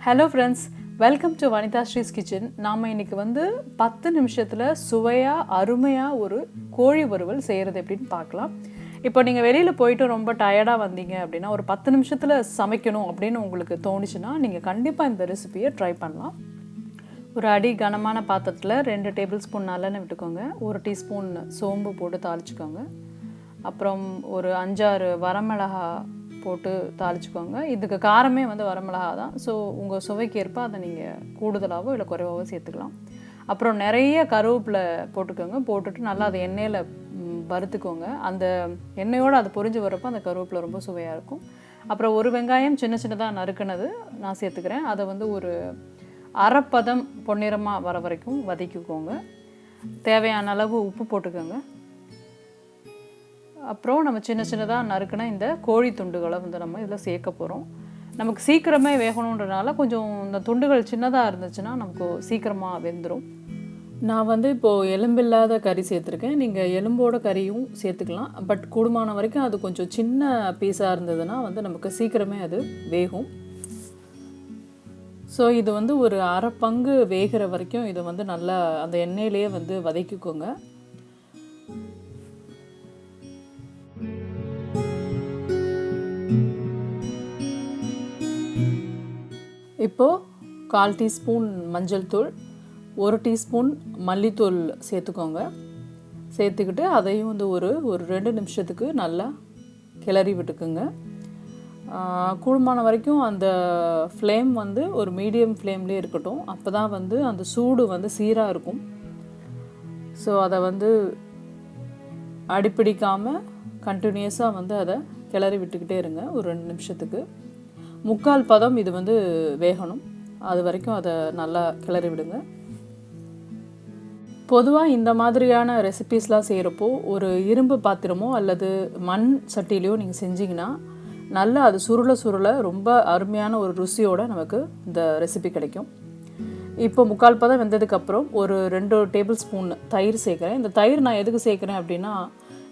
Hello friends, welcome to Vanitha Sri's Kitchen. நாம இன்னைக்கு 10 நிமிஷத்துல சுவையா அருமையா ஒரு கோழி வறுவல் செய்யறது எப்படின்னு பார்க்கலாம். இப்போ நீங்க வெளியில போயிட்டு ரொம்ப டயர்டா வந்தீங்க அப்படினா ஒரு 10 நிமிஷத்துல சமைக்கணும் அப்படினு உங்களுக்கு தோணுச்சுனா நீங்க கண்டிப்பா இந்த ரெசிபியை ட்ரை பண்ணலாம். ஒரு அடி கனமான பாத்திரத்துல 2 டேபிள்ஸ்பூன் நல்லெண்ணெய் விட்டுக்கோங்க. 1 டீஸ்பூன் சோம்பு போட்டு தாளிச்சுக்கோங்க. அப்புறம் ஒரு 5-6 வரமிளகாய் போட்டு தாளிச்சுக்கோங்க. இதுக்கு காரமே வரமிளகாய் தான். ஸோ உங்கள் சுவைக்கு ஏற்ப அதை நீங்கள் கூடுதலாகவோ இல்லை குறைவாகவோ சேர்த்துக்கலாம். அப்புறம் நிறைய கருவேப்பிலை போட்டுக்கோங்க. போட்டுட்டு நல்லா அதை எண்ணெயில் வறுத்துக்கோங்க. அந்த எண்ணெயோடு அது பொரிஞ்சு வரப்போ அந்த கருவேப்பிலை ரொம்ப சுவையாக இருக்கும். அப்புறம் ஒரு வெங்காயம் சின்ன சின்னதாக நறுக்குனது நான் சேர்த்துக்கிறேன். அதை ஒரு அரைப்பதம் பொன்னிறமாக வர வரைக்கும் வதக்கிக்கோங்க. தேவையான அளவு உப்பு போட்டுக்கோங்க. அப்புறம் நம்ம சின்ன சின்னதாக நறுக்குன இந்த கோழி துண்டுகளை நம்ம இதில் சேர்க்க போகிறோம். நமக்கு சீக்கிரமே வேகணுன்றனால கொஞ்சம் இந்த துண்டுகள் சின்னதாக இருந்துச்சுன்னா நமக்கு சீக்கிரமாக வெந்துடும். நான் இப்போது எலும்பில்லாத கறி சேர்த்துருக்கேன். நீங்கள் எலும்போட கறியும் சேர்த்துக்கலாம். பட் கூடுமான வரைக்கும் அது கொஞ்சம் சின்ன பீஸாக இருந்ததுன்னா நமக்கு சீக்கிரமே அது வேகும். ஸோ இது ஒரு அரை பங்கு வேகிற வரைக்கும் இது நல்லா அந்த எண்ணெயிலேயே வதக்கிக்கோங்க. இப்போது 1/4 டீஸ்பூன் மஞ்சள் தூள், 1 டீஸ்பூன் மல்லித்தூள் சேர்த்துக்கோங்க. சேர்த்துக்கிட்டு அதையும் ஒரு 2 நிமிஷத்துக்கு நல்லா கிளறி விட்டுக்குங்க. கூடுமான வரைக்கும் அந்த ஃப்ளேம் ஒரு மீடியம் ஃப்ளேம்லேயே இருக்கட்டும். அப்போ தான் அந்த சூடு சீராக இருக்கும். ஸோ அதை அடிப்பிடிக்காமல் கண்டினியூஸாக அதை கிளறி விட்டுக்கிட்டே இருங்க ஒரு 2 நிமிஷத்துக்கு. 3/4 பதம் இது வேகணும். அது வரைக்கும் அதை நல்லா கிளறி விடுங்க. பொதுவாக இந்த மாதிரியான ரெசிபீஸ்லாம் செய்கிறப்போ ஒரு இரும்பு பாத்திரமோ அல்லது மண் சட்டிலையோ நீங்கள் செஞ்சிங்கன்னா நல்லா அது சுருள ரொம்ப அருமையான ஒரு ருசியோடு நமக்கு இந்த ரெசிபி கிடைக்கும். இப்போ 3/4 பதம் வெந்ததுக்கப்புறம் ஒரு 2 டேபிள் ஸ்பூன் தயிர் சேர்க்குறேன். இந்த தயிர் நான் எதுக்கு சேர்க்குறேன் அப்படின்னா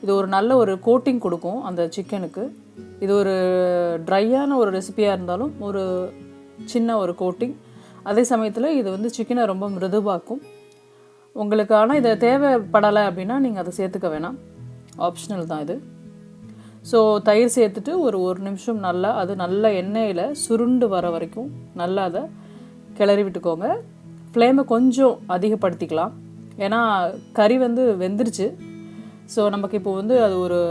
இது ஒரு நல்ல ஒரு கோட்டிங் கொடுக்கும் அந்த சிக்கனுக்கு. இது ஒரு ட்ரையான ஒரு ரெசிபியாக இருந்தாலும் ஒரு சின்ன ஒரு கோட்டிங். அதே சமயத்தில் இது சிக்கனை ரொம்ப மிருதுவாக்கும் உங்களுக்கு. ஆனால் இதை தேவைப்படலை அப்படின்னா நீங்கள் அதை சேர்த்துக்க வேணாம், ஆப்ஷனல் தான் இது. ஸோ தயிர் சேர்த்துட்டு ஒரு நிமிஷம் நல்லா அது நல்ல எண்ணெயில் சுருண்டு வர வரைக்கும் நல்லா அதை கிளறி விட்டுக்கோங்க. ஃப்ளேமை கொஞ்சம் அதிகப்படுத்திக்கலாம். ஏன்னா கறி வெந்துருச்சு. ஸோ நமக்கு இப்போ அது ஒரு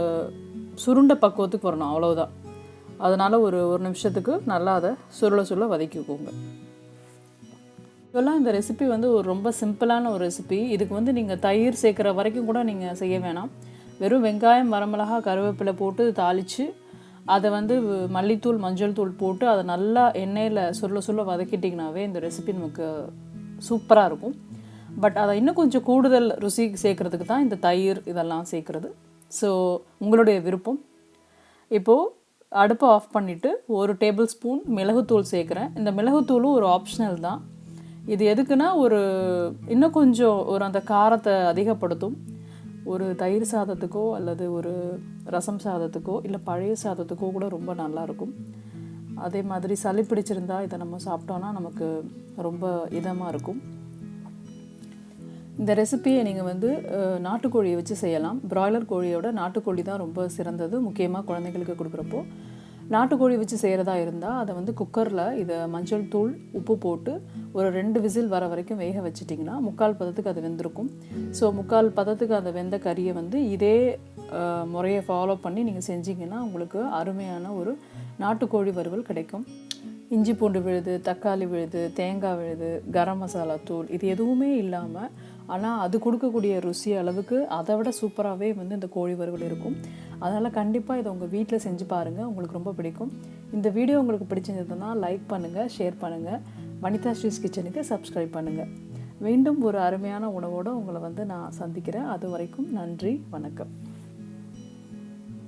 சுருண்ட பக்குவத்துக்கு வரணும், அவ்வளோதான். அதனால் ஒரு நிமிஷத்துக்கு நல்லா அதை சுருள வதக்கிக்கோங்க. இப்போல்லாம் இந்த ரெசிபி ஒரு ரொம்ப சிம்பிளான ஒரு ரெசிபி. இதுக்கு நீங்கள் தயிர் சேர்க்குற வரைக்கும் கூட நீங்கள் செய்ய வேணாம். வெறும் வெங்காயம், வரமிளகாய், கருவேப்பிலை போட்டு தாளித்து அதை மல்லித்தூள், மஞ்சள் தூள் போட்டு அதை நல்லா எண்ணெயில் சுருள வதக்கிட்டிங்கனாவே இந்த ரெசிபி நமக்கு சூப்பராக இருக்கும். பட் அதை இன்னும் கொஞ்சம் கூடுதல் ருசி சேர்க்குறதுக்கு தான் இந்த தயிர் இதெல்லாம் சேர்க்குறது. ஸோ உங்களுடைய விருப்பம். இப்போது அடுப்பை ஆஃப் பண்ணிவிட்டு 1 டேபிள் ஸ்பூன் மிளகுத்தூள் சேர்க்குறேன். இந்த மிளகுத்தூளும் ஒரு ஆப்ஷனல் தான். இது எதுக்குன்னா இன்னும் கொஞ்சம் அந்த காரத்தை அதிகப்படுத்தும். ஒரு தயிர் சாதத்துக்கோ அல்லது ஒரு ரசம் சாதத்துக்கோ இல்லை பழைய சாதத்துக்கோ கூட ரொம்ப நல்லாயிருக்கும். அதே மாதிரி சளி பிடிச்சிருந்தா இதை நம்ம சாப்பிட்டோன்னா நமக்கு ரொம்ப இதமாக இருக்கும். இந்த ரெசிபியை நீங்கள் நாட்டுக்கோழியை வச்சு செய்யலாம். பிராய்லர் கோழியோட நாட்டுக்கோழி தான் ரொம்ப சிறந்தது, முக்கியமாக குழந்தைங்களுக்கு கொடுக்குறப்போ. நாட்டுக்கோழி வச்சு செய்கிறதா இருந்தால் அதை குக்கரில் இதை மஞ்சள் தூள், உப்பு போட்டு ஒரு 2 விசில் வர வரைக்கும் வேக வச்சிட்டிங்கன்னா 3/4 பதத்துக்கு அது வெந்திருக்கும். ஸோ 3/4 பதத்துக்கு அந்த வெந்த கறியை இதே முறையை ஃபாலோ பண்ணி நீங்கள் செஞ்சிங்கன்னா உங்களுக்கு அருமையான ஒரு நாட்டுக்கோழி வறுவல் கிடைக்கும். இஞ்சி பூண்டு விழுது, தக்காளி விழுது, தேங்காய் விழுது, கரம் மசாலா தூள், இது எதுவுமே இல்லாமல் ஆனால் அது கொடுக்கக்கூடிய ருசி அளவுக்கு அதை விட சூப்பராகவே இந்த கோழி வறுவல் இருக்கும். அதனால் கண்டிப்பாக இதை உங்கள் வீட்டில் செஞ்சு பாருங்கள், உங்களுக்கு ரொம்ப பிடிக்கும். இந்த வீடியோ உங்களுக்கு பிடிச்சிருந்ததுன்னா லைக் பண்ணுங்கள், ஷேர் பண்ணுங்கள், வனிதா ஸ்ரீஸ் கிச்சனுக்கு சப்ஸ்கிரைப் பண்ணுங்கள். மீண்டும் ஒரு அருமையான உணவோடு உங்களை நான் சந்திக்கிறேன். அது வரைக்கும் நன்றி, வணக்கம்.